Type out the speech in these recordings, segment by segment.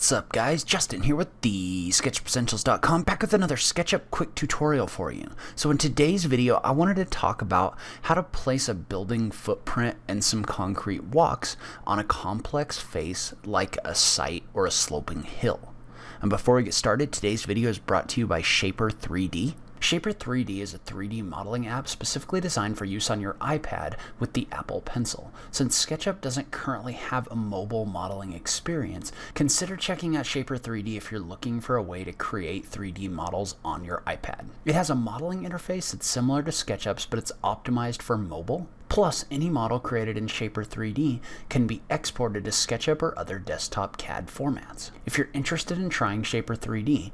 What's up guys, Justin here with TheSketchUpEssentials.com, back with another SketchUp quick tutorial for you. So in today's video I wanted to talk about how to place a building footprint and some concrete walks on a complex face like a site or a sloping hill. And before we get started, today's video is brought to you by Shaper 3D. Shaper 3D is a 3D modeling app specifically designed for use on your iPad with the Apple Pencil. Since SketchUp doesn't currently have a mobile modeling experience, consider checking out Shaper 3D if you're looking for a way to create 3D models on your iPad. It has a modeling interface that's similar to SketchUp's, but it's optimized for mobile. Plus, any model created in Shaper 3D can be exported to SketchUp or other desktop CAD formats. If you're interested in trying Shaper 3D,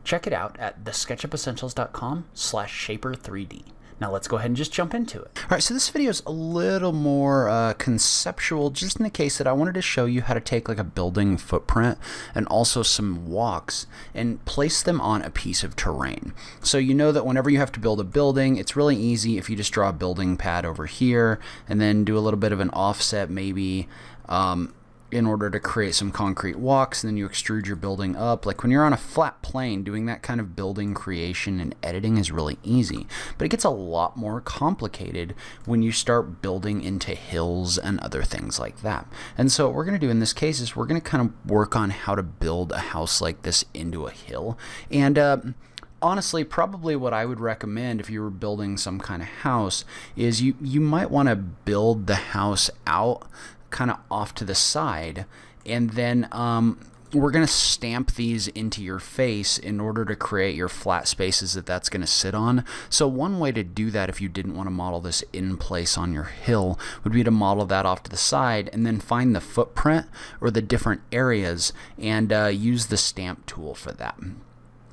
check it out at TheSketchUpEssentials.com/Shaper3D. Now let's go ahead and just jump into it. All right, so this video is a little more conceptual, just in the case that I wanted to show you how to take like a building footprint and also some walks and place them on a piece of terrain. So you know that whenever you have to build a building, it's really easy if you just draw a building pad over here and then do a little bit of an offset maybe in order to create some concrete walks, and then you extrude your building up. Like when you're on a flat plane, doing that kind of building creation and editing is really easy. But it gets a lot more complicated when you start building into hills and other things like that. And so what we're going to do in this case is we're going to kind of work on how to build a house like this into a hill. And honestly, probably what I would recommend if you were building some kind of house is you might want to build the house out kind of off to the side, and then we're going to stamp these into your face in order to create your flat spaces that's going to sit on. So one way to do that, if you didn't want to model this in place on your hill, would be to model that off to the side and then find the footprint or the different areas and use the stamp tool for that.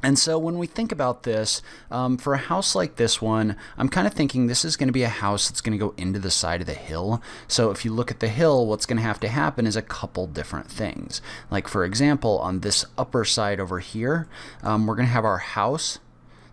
And so when we think about this, for a house like this one, I'm kind of thinking this is going to be a house that's going to go into the side of the hill. So if you look at the hill, what's going to have to happen is a couple different things. Like for example, on this upper side over here, we're going to have our house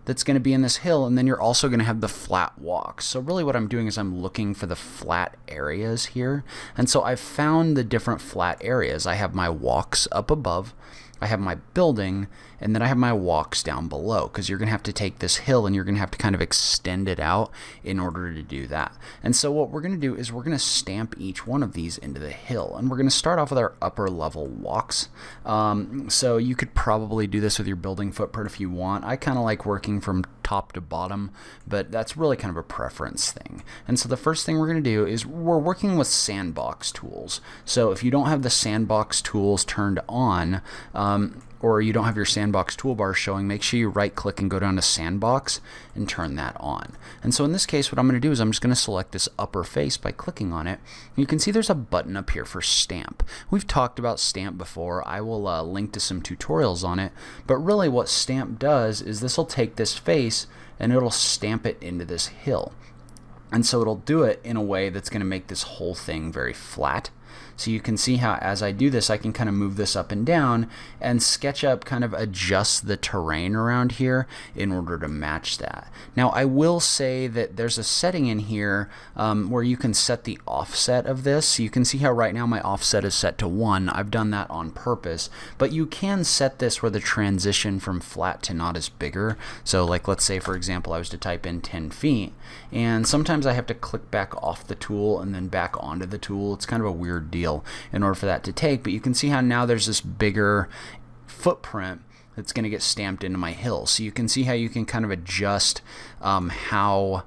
that's going to be in this hill, and then you're also going to have the flat walks. So really what I'm doing is I'm looking for the flat areas here. And so I've found the different flat areas. I have my walks up above, I have my building, and then I have my walks down below, because you're going to have to take this hill and you're going to have to kind of extend it out in order to do that. And so what we're going to do is we're going to stamp each one of these into the hill, and we're going to start off with our upper level walks. So you could probably do this with your building footprint if you want. I kind of like working from top to bottom, but that's really kind of a preference thing. And so the first thing we're going to do is we're working with sandbox tools. So if you don't have the sandbox tools turned on, or you don't have your sandbox toolbar showing, make sure you right click and go down to sandbox and turn that on. And so in this case, what I'm going to do is I'm just going to select this upper face by clicking on it. You can see there's a button up here for stamp. We've talked about stamp before. I will link to some tutorials on it, but really what stamp does is this will take this face and it'll stamp it into this hill. And so it'll do it in a way that's going to make this whole thing very flat. So you can see how as I do this, I can kind of move this up and down, and SketchUp kind of adjusts the terrain around here in order to match that. Now I will say that there's a setting in here where you can set the offset of this. So you can see how right now my offset is set to 1. I've done that on purpose, but you can set this where the transition from flat to not is bigger. So like let's say for example I was to type in 10 feet, and sometimes I have to click back off the tool and then back onto the tool. It's kind of a weird deal in order for that to take, but you can see how now there's this bigger footprint that's going to get stamped into my hill. So you can see how you can kind of adjust how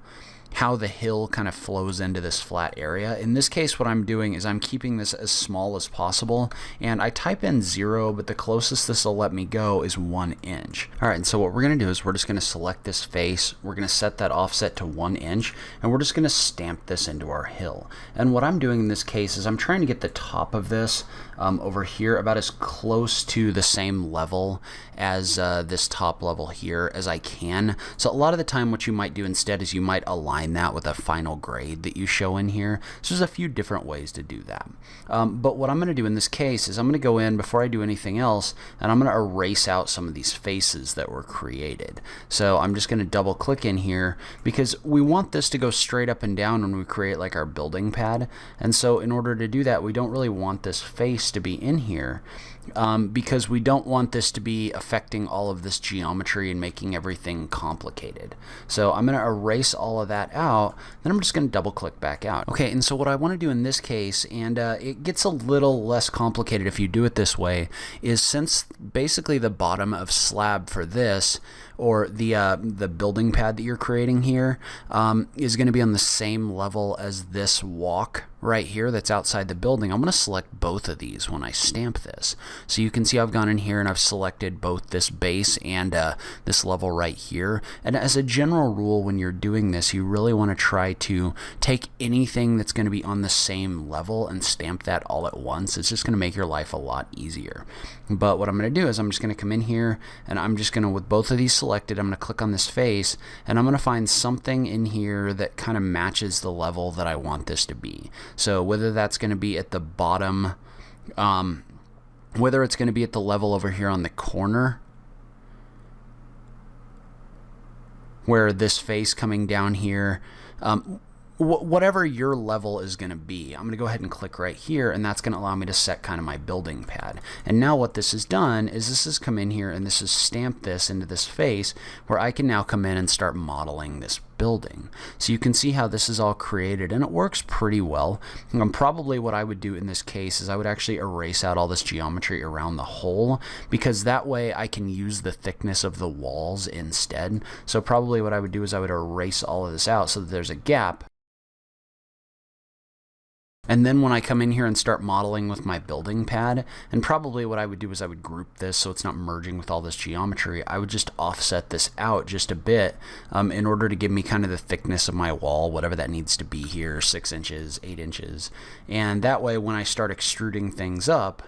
the hill kind of flows into this flat area. In this case, what I'm doing is I'm keeping this as small as possible, and I type in 0, but the closest this will let me go is 1 inch. All right, and so what we're going to do is we're just going to select this face, we're going to set that offset to 1 inch, and we're just going to stamp this into our hill. And what I'm doing in this case is I'm trying to get the top of this over here about as close to the same level as this top level here as I can. So a lot of the time what you might do instead is you might align that with a final grade that you show in here. So there's a few different ways to do that. But what I'm going to do in this case is I'm going to go in before I do anything else, and I'm going to erase out some of these faces that were created. So I'm just going to double click in here because we want this to go straight up and down when we create like our building pad. And so in order to do that, we don't really want this face to be in here. because we don't want this to be affecting all of this geometry and making everything complicated. So I'm going to erase all of that out, then I'm just going to double click back out. Okay, and so what I want to do in this case, and it gets a little less complicated if you do it this way, is since basically the bottom of slab for this, or the building pad that you're creating here, is going to be on the same level as this walk right here that's outside the building, I'm going to select both of these when I stamp this. So you can see I've gone in here and I've selected both this base and this level right here. And as a general rule, when you're doing this, you really want to try to take anything that's going to be on the same level and stamp that all at once. It's just going to make your life a lot easier. But what I'm going to do is I'm just going to come in here and I'm just going to, with both of these selected, I'm going to click on this face and I'm going to find something in here that kind of matches the level that I want this to be. So whether that's going to be at the bottom, whether it's going to be at the level over here on the corner, where this face coming down here, whatever your level is going to be, I'm going to go ahead and click right here, and that's going to allow me to set kind of my building pad. And now what this has done is this has come in here and this has stamped this into this face where I can now come in and start modeling this building. So you can see how this is all created, and it works pretty well. Probably what I would do in this case is I would actually erase out all this geometry around the hole, because that way I can use the thickness of the walls instead. So probably what I would do is I would erase all of this out so that there's a gap. And then when I come in here and start modeling with my building pad, and probably what I would do is I would group this so it's not merging with all this geometry. I would just offset this out just a bit in order to give me kind of the thickness of my wall, whatever that needs to be here, 6 inches, 8 inches. And that way when I start extruding things up,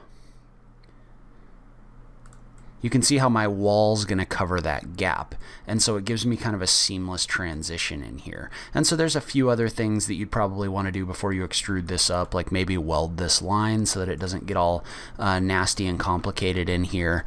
you can see how my wall's going to cover that gap. And so it gives me kind of a seamless transition in here. And so there's a few other things that you'd probably want to do before you extrude this up, like maybe weld this line so that it doesn't get all nasty and complicated in here.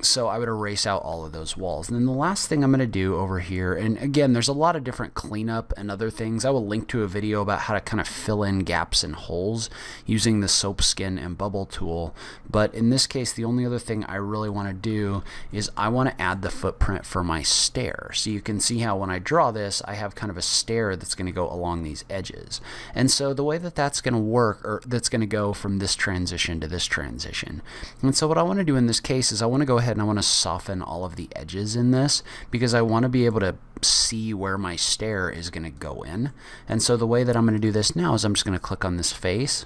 So I would erase out all of those walls. And then the last thing I'm going to do over here, and again, there's a lot of different cleanup and other things. I will link to a video about how to kind of fill in gaps and holes using the soap skin and bubble tool. But in this case, the only other thing I really want to do is I want to add the footprint for my stair. So you can see how when I draw this, I have kind of a stair that's going to go along these edges. And so the way that that's going to work, or that's going to go from this transition to this transition. And so what I want to do in this case is I want to go ahead and I want to soften all of the edges in this, because I want to be able to see where my stair is going to go in. And so the way that I'm going to do this now is I'm just going to click on this face.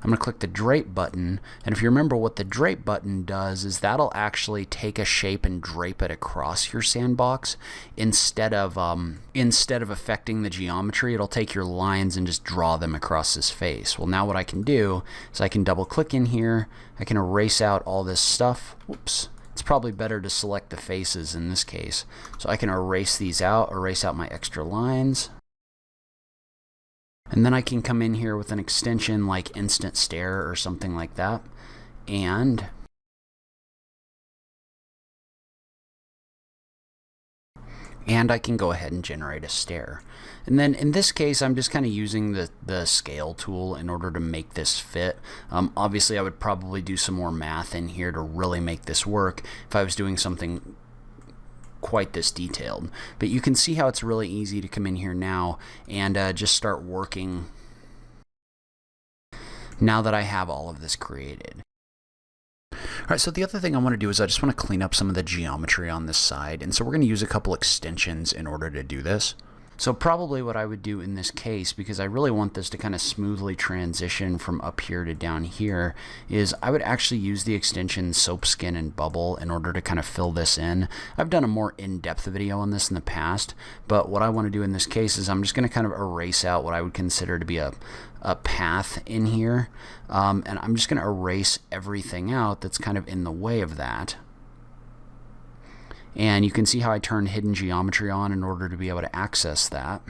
I'm going to click the drape button, and if you remember what the drape button does is that'll actually take a shape and drape it across your sandbox instead of affecting the geometry. It'll take your lines and just draw them across this face. Well, now what I can do is I can double click in here, I can erase out all this stuff. Whoops. It's probably better to select the faces in this case. So I can erase these out, erase out my extra lines. And then I can come in here with an extension like Instant Stair or something like that. And I can go ahead and generate a stair. And then in this case, I'm just kind of using the scale tool in order to make this fit. Obviously, I would probably do some more math in here to really make this work if I was doing something quite this detailed. But you can see how it's really easy to come in here now and just start working now that I have all of this created. All right, so the other thing I want to do is I just want to clean up some of the geometry on this side, and so we're going to use a couple extensions in order to do this. So probably what I would do in this case, because I really want this to kind of smoothly transition from up here to down here, is I would actually use the extension Soap Skin and Bubble in order to kind of fill this in. I've done a more in-depth video on this in the past, but what I want to do in this case is I'm just going to kind of erase out what I would consider to be a path in here, and I'm just going to erase everything out that's kind of in the way of that. And you can see how I turned hidden geometry on in order to be able to access that.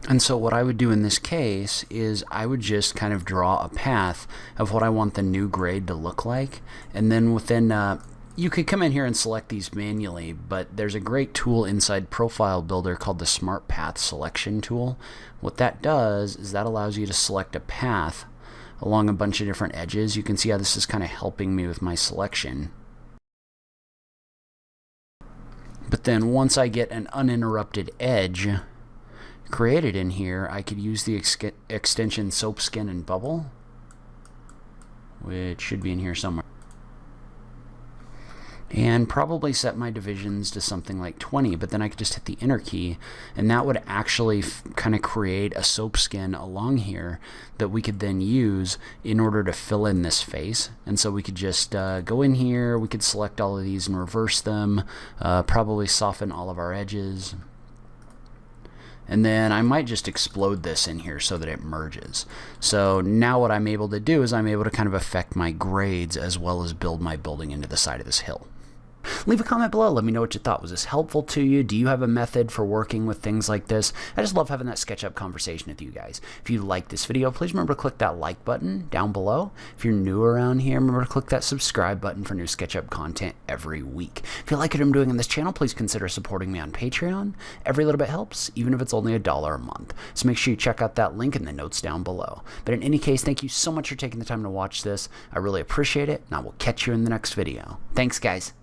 And so what I would do in this case is I would just kind of draw a path of what I want the new grade to look like. And then within You could come in here and select these manually, but there's a great tool inside Profile Builder called the Smart Path Selection tool. What that does is that allows you to select a path along a bunch of different edges. You can see how this is kind of helping me with my selection. But then once I get an uninterrupted edge created in here, I could use the extension Soap, Skin, and Bubble, which should be in here somewhere, and probably set my divisions to something like 20, but then I could just hit the enter key, and that would actually kind of create a soap skin along here that we could then use in order to fill in this face. And so we could just go in here, we could select all of these and reverse them, probably soften all of our edges. And then I might just explode this in here so that it merges. So now what I'm able to do is I'm able to kind of affect my grades as well as build my building into the side of this hill. Leave a comment below. Let me know what you thought. Was this helpful to you? Do you have a method for working with things like this? I just love having that SketchUp conversation with you guys. If you like this video, please remember to click that like button down below. If you're new around here, remember to click that subscribe button for new SketchUp content every week. If you like what I'm doing on this channel, please consider supporting me on Patreon. Every little bit helps, even if it's only $1 a month. So make sure you check out that link in the notes down below. But in any case, thank you so much for taking the time to watch this. I really appreciate it, and I will catch you in the next video. Thanks, guys.